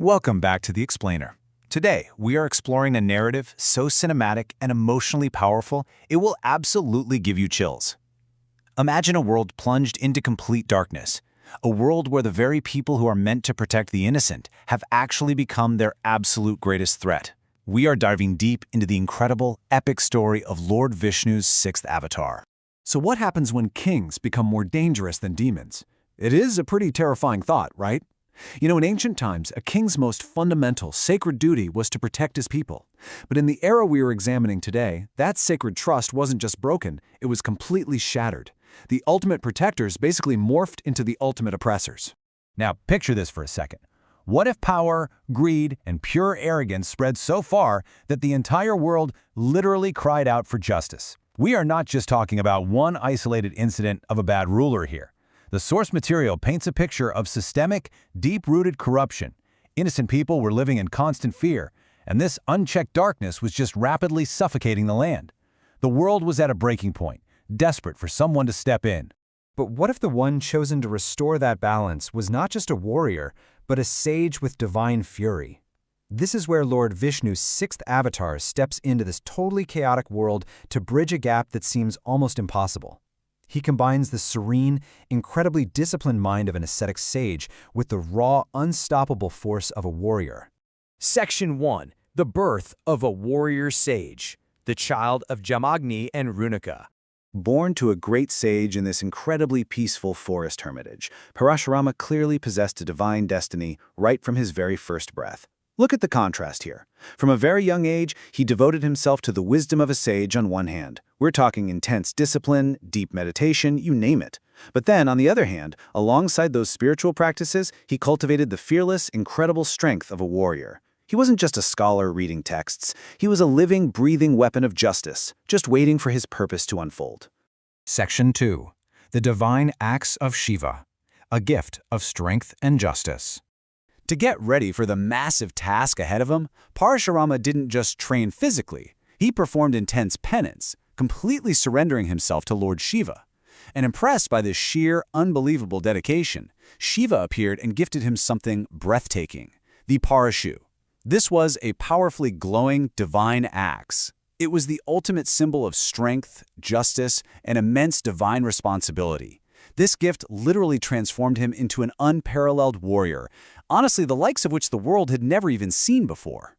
Welcome back to The Explainer. Today, we are exploring a narrative so cinematic and emotionally powerful, it will absolutely give you chills. Imagine a world plunged into complete darkness, a world where the very people who are meant to protect the innocent have actually become their absolute greatest threat. We are diving deep into the incredible, epic story of Lord Vishnu's sixth avatar. So what happens when kings become more dangerous than demons? It is a pretty terrifying thought, right? In ancient times, a king's most fundamental, sacred duty was to protect his people. But in the era we are examining today, that sacred trust wasn't just broken, it was completely shattered. The ultimate protectors basically morphed into the ultimate oppressors. Now, picture this for a second. What if power, greed, and pure arrogance spread so far that the entire world literally cried out for justice? We are not just talking about one isolated incident of a bad ruler here. The source material paints a picture of systemic, deep-rooted corruption. Innocent people were living in constant fear, and this unchecked darkness was just rapidly suffocating the land. The world was at a breaking point, desperate for someone to step in. But what if the one chosen to restore that balance was not just a warrior, but a sage with divine fury? This is where Lord Vishnu's sixth avatar steps into this totally chaotic world to bridge a gap that seems almost impossible. He combines the serene, incredibly disciplined mind of an ascetic sage with the raw, unstoppable force of a warrior. Section 1. The birth of a warrior sage, the child of Jamadagni and Renuka. Born to a great sage in this incredibly peaceful forest hermitage, Parashurama clearly possessed a divine destiny right from his very first breath. Look at the contrast here. From a very young age, he devoted himself to the wisdom of a sage on one hand. We're talking intense discipline, deep meditation, you name it. But then, on the other hand, alongside those spiritual practices, he cultivated the fearless, incredible strength of a warrior. He wasn't just a scholar reading texts. He was a living, breathing weapon of justice, just waiting for his purpose to unfold. Section 2. The divine acts of Shiva, a gift of strength and justice. To get ready for the massive task ahead of him, Parashurama didn't just train physically. He performed intense penance, completely surrendering himself to Lord Shiva. And impressed by this sheer, unbelievable dedication, Shiva appeared and gifted him something breathtaking, the Parashu. This was a powerfully glowing divine axe. It was the ultimate symbol of strength, justice, and immense divine responsibility. This gift literally transformed him into an unparalleled warrior, honestly the likes of which the world had never even seen before.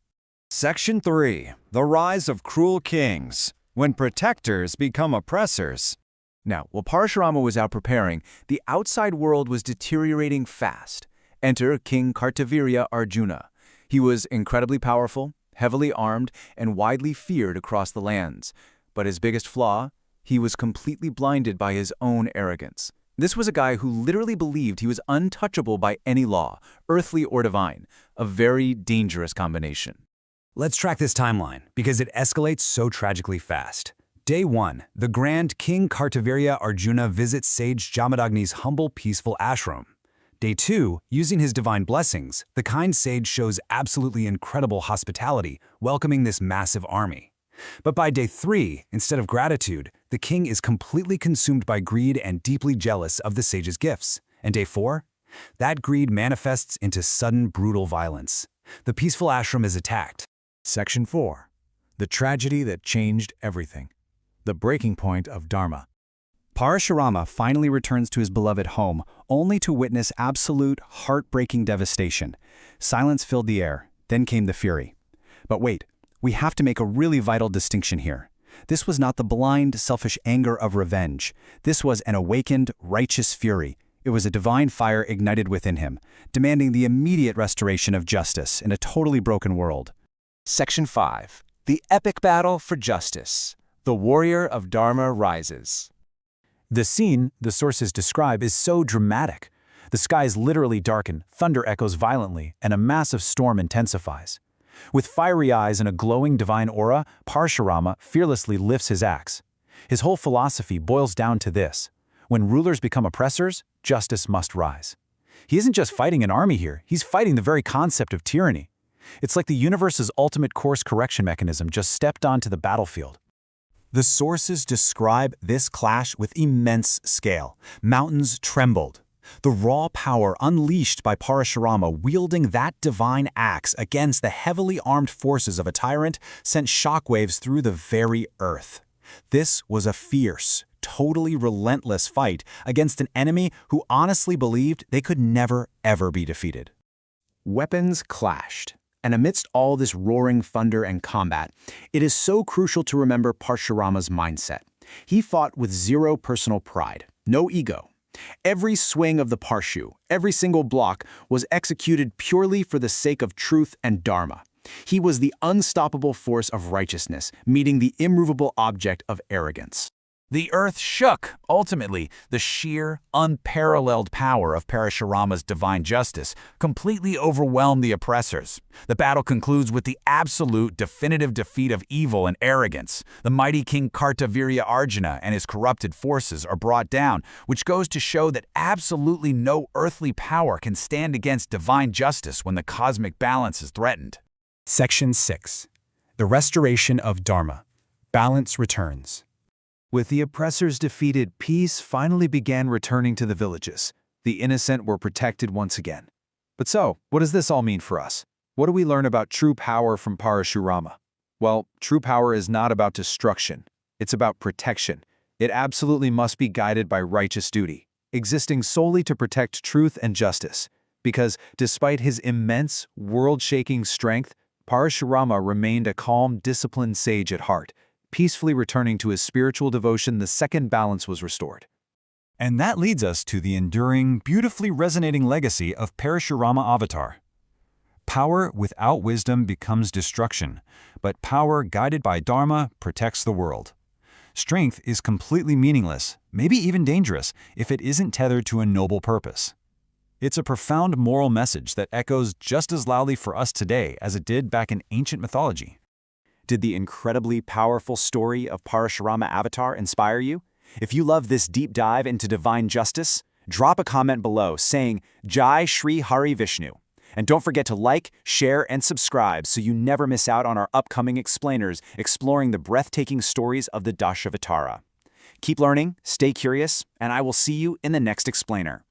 Section 3. The rise of cruel kings, when protectors become oppressors. Now, while Parashurama was out preparing, the outside world was deteriorating fast. Enter King Kartavirya Arjuna. He was incredibly powerful, heavily armed, and widely feared across the lands. But his biggest flaw? He was completely blinded by his own arrogance. This was a guy who literally believed he was untouchable by any law, earthly or divine, a very dangerous combination. Let's track this timeline, because it escalates so tragically fast. Day 1. The grand King Kartavirya Arjuna visits sage Jamadagni's humble, peaceful ashram. Day 2. Using his divine blessings, the kind sage shows absolutely incredible hospitality, welcoming this massive army. But by day 3, instead of gratitude, the king is completely consumed by greed and deeply jealous of the sage's gifts. And day 4? That greed manifests into sudden, brutal violence. The peaceful ashram is attacked. Section 4. The tragedy that changed everything. The breaking point of Dharma. Parashurama finally returns to his beloved home, only to witness absolute, heartbreaking devastation. Silence filled the air, then came the fury. But wait. We have to make a really vital distinction here. This was not the blind, selfish anger of revenge. This was an awakened, righteous fury. It was a divine fire ignited within him, demanding the immediate restoration of justice in a totally broken world. Section 5. The epic battle for justice. The warrior of Dharma rises. The scene the sources describe is so dramatic. The skies literally darken, thunder echoes violently, and a massive storm intensifies. With fiery eyes and a glowing divine aura, Parashurama fearlessly lifts his axe. His whole philosophy boils down to this: when rulers become oppressors, justice must rise. He isn't just fighting an army here, he's fighting the very concept of tyranny. It's like the universe's ultimate course correction mechanism just stepped onto the battlefield. The sources describe this clash with immense scale. Mountains trembled, The raw power unleashed by Parashurama wielding that divine axe against the heavily armed forces of a tyrant sent shockwaves through the very earth. This was a fierce, totally relentless fight against an enemy who honestly believed they could never, ever be defeated. Weapons clashed, and amidst all this roaring thunder and combat, it is so crucial to remember Parashurama's mindset. He fought with zero personal pride, no ego. Every swing of the Parashu, every single block, was executed purely for the sake of truth and Dharma. He was the unstoppable force of righteousness, meeting the immovable object of arrogance. The earth shook. Ultimately, the sheer, unparalleled power of Parashurama's divine justice completely overwhelmed the oppressors. The battle concludes with the absolute, definitive defeat of evil and arrogance. The mighty King Kartavirya Arjuna and his corrupted forces are brought down, which goes to show that absolutely no earthly power can stand against divine justice when the cosmic balance is threatened. Section 6. The Restoration of Dharma. Balance returns. With the oppressors defeated, peace finally began returning to the villages. The innocent were protected once again. But so, what does this all mean for us? What do we learn about true power from Parashurama? Well, true power is not about destruction. It's about protection. It absolutely must be guided by righteous duty, existing solely to protect truth and justice. Because despite his immense, world-shaking strength, Parashurama remained a calm, disciplined sage at heart. Peacefully returning to his spiritual devotion the second balance was restored. And that leads us to the enduring, beautifully resonating legacy of Parashurama Avatar. Power without wisdom becomes destruction, but power guided by Dharma protects the world. Strength is completely meaningless, maybe even dangerous, if it isn't tethered to a noble purpose. It's a profound moral message that echoes just as loudly for us today as it did back in ancient mythology. Did the incredibly powerful story of Parashurama Avatar inspire you? If you love this deep dive into divine justice, drop a comment below saying Jai Shri Hari Vishnu. And don't forget to like, share, and subscribe so you never miss out on our upcoming explainers exploring the breathtaking stories of the Dashavatara. Keep learning, stay curious, and I will see you in the next explainer.